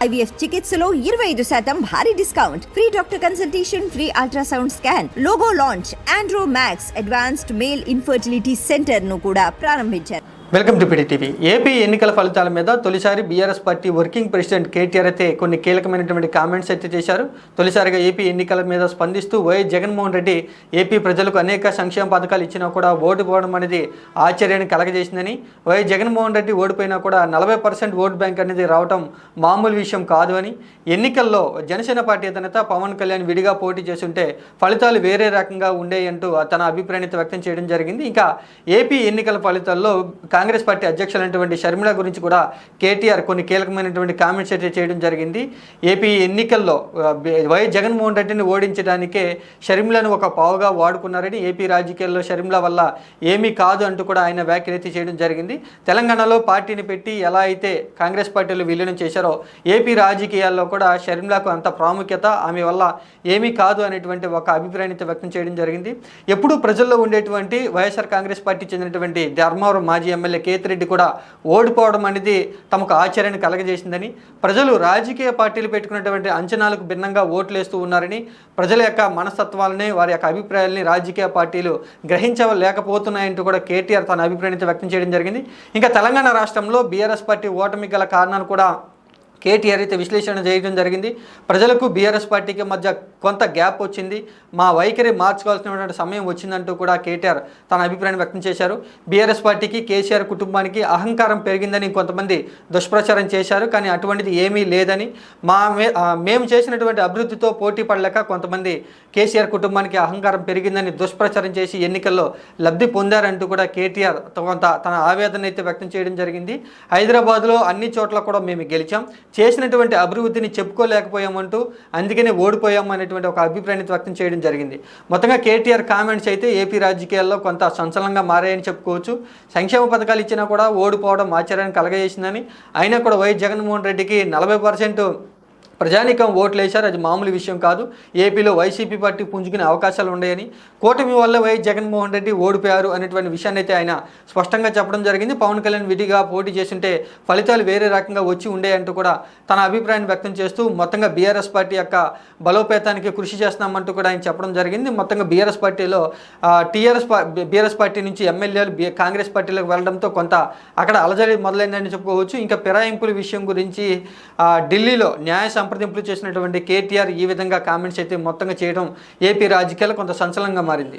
IVF చికిత్సలో 25% భారీ discount, free doctor consultation, free ultrasound scan, logo launch, Andro max advanced male infertility centre ను కూడా ప్రారంభించారు. Welcome to PD TV. AP ఎన్నికల ఫలితాల మీద తొలిసారి BRS party working president KTR అయితే కొన్ని కీలకమైనటువంటి కామెంట్స్ అయితే చేశారు. తొలిసారిగా ఏపీ ఎన్నికల మీద స్పందిస్తూ వైఎస్ జగన్మోహన్ రెడ్డి ఏపీ ప్రజలకు అనేక సంక్షేమ పథకాలు ఇచ్చినా కూడా ఓడిపోవడం అనేది ఆశ్చర్యాన్ని కలగజేసిందని, వైఎస్ జగన్మోహన్ రెడ్డి ఓడిపోయినా కూడా 40% ఓట్ బ్యాంక్ అనేది రావడం మామూలు విషయం కాదు అని, ఎన్నికల్లో జనసేన పార్టీ అధినేత పవన్ కళ్యాణ్ విడిగా పోటీ చేస్తుంటే ఫలితాలు వేరే రకంగా ఉండేయంటూ తన అభిప్రాయాన్ని వ్యక్తం చేయడం జరిగింది. ఇంకా ఏపీ ఎన్నికల ఫలితాల్లో కాంగ్రెస్ పార్టీ అధ్యక్షులైనటువంటి షర్మిల గురించి కూడా కేటీఆర్ కొన్ని కీలకమైనటువంటి కామెంట్స్ అయితే చేయడం జరిగింది. ఏపీ ఎన్నికల్లో వైఎస్ జగన్మోహన్ రెడ్డిని ఓడించడానికే షర్మిలను ఒక పావుగా వాడుకున్నారని, ఏపీ రాజకీయాల్లో షర్మిల వల్ల ఏమీ కాదు అంటూ కూడా ఆయన వ్యాఖ్యలైతే చేయడం జరిగింది. తెలంగాణలో పార్టీని పెట్టి ఎలా అయితే కాంగ్రెస్ పార్టీలో విలీనం చేశారో ఏపీ రాజకీయాల్లో కూడా షర్మిలకు అంత ప్రాముఖ్యత, ఆమె వల్ల ఏమీ కాదు అనేటువంటి ఒక అభిప్రాయాన్ని వ్యక్తం చేయడం జరిగింది. ఎప్పుడూ ప్రజల్లో ఉండేటువంటి వైఎస్ఆర్ కాంగ్రెస్ పార్టీ చెందినటువంటి ధర్మవరం మాజీ ఎమ్మెల్యే కేతిరెడ్డి కూడా ఓడిపోవడం అనేది తమకు ఆశ్చర్యాన్ని కలగజేసిందని, ప్రజలు రాజకీయ పార్టీలు పెట్టుకున్నటువంటి అంచనాలకు భిన్నంగా ఓట్లేస్తూ ఉన్నారని, ప్రజల యొక్క మనస్తత్వాలని, వారి యొక్క అభిప్రాయాలని రాజకీయ పార్టీలు గ్రహించలేకపోతున్నాయంటూ కూడా కేటీఆర్ తన అభిప్రాయాన్ని వ్యక్తం చేయడం జరిగింది. ఇంకా తెలంగాణ రాష్ట్రంలో బీఆర్ఎస్ పార్టీ ఓటమి గల కారణాలు కూడా కేటీఆర్ అయితే విశ్లేషణ చేయడం జరిగింది. ప్రజలకు బీఆర్ఎస్ పార్టీకి మధ్య కొంత గ్యాప్ వచ్చింది, మా వైఖరి మార్చుకోవాల్సినటువంటి సమయం వచ్చిందంటూ కూడా కేటీఆర్ తన అభిప్రాయాన్ని వ్యక్తం చేశారు. బీఆర్ఎస్ పార్టీకి, కేసీఆర్ కుటుంబానికి అహంకారం పెరిగిందని కొంతమంది దుష్ప్రచారం చేశారు. కానీ అటువంటిది ఏమీ లేదని, మేము చేసినటువంటి అభివృద్ధితో పోటీ పడలేక కొంతమంది కేసీఆర్ కుటుంబానికి అహంకారం పెరిగిందని దుష్ప్రచారం చేసి ఎన్నికల్లో లబ్ధి పొందారంటూ కూడా కేటీఆర్ కొంత తన ఆవేదన అయితే వ్యక్తం చేయడం జరిగింది. హైదరాబాద్లో అన్ని చోట్ల కూడా మేము గెలిచాం, చేసినటువంటి అభివృద్ధిని చెప్పుకోలేకపోయామంటూ అందుకనే ఓడిపోయాము అనేటువంటి ఒక అభిప్రాయాన్ని వ్యక్తం చేయడం జరిగింది. మొత్తంగా కేటీఆర్ కామెంట్స్ అయితే ఏపీ రాజకీయాల్లో కొంత సంచలనంగా మారాయని చెప్పుకోవచ్చు. సంక్షేమ పథకాలు ఇచ్చినా కూడా ఓడిపోవడం ఆశ్చర్యాన్ని కలగజేసిందని, అయినా కూడా వైఎస్ జగన్మోహన్ రెడ్డికి 40% ప్రజానీకం ఓట్లు వేశారు, అది మామూలు విషయం కాదు. ఏపీలో వైసీపీ పార్టీ పుంజుకునే అవకాశాలు ఉన్నాయని, కూటమి వల్ల వైఎస్ జగన్మోహన్ రెడ్డి ఓడిపోయారు అనేటువంటి విషయాన్ని అయితే ఆయన స్పష్టంగా చెప్పడం జరిగింది. పవన్ కళ్యాణ్ విడిగా పోటీ చేస్తుంటే ఫలితాలు వేరే రకంగా వచ్చి ఉండేయంటూ కూడా తన అభిప్రాయాన్ని వ్యక్తం చేస్తూ మొత్తంగా బీఆర్ఎస్ పార్టీ యొక్క బలోపేతానికి కృషి చేస్తున్నామంటూ కూడా ఆయన చెప్పడం జరిగింది. మొత్తంగా బీఆర్ఎస్ పార్టీలో బీఆర్ఎస్ పార్టీ నుంచి ఎమ్మెల్యేలు కాంగ్రెస్ పార్టీలోకి వెళ్ళడంతో కొంత అక్కడ అలజడి మొదలైందని చెప్పుకోవచ్చు. ఇంకా ఫిరాయింపుల విషయం గురించి ఢిల్లీలో న్యాయ సంప్రదింపులు చేసినటువంటి కేటీఆర్ ఈ విధంగా కామెంట్స్ అయితే మొత్తంగా చేయడం ఏపీ రాజకీయాలు కొంత సంచలనంగా మారింది.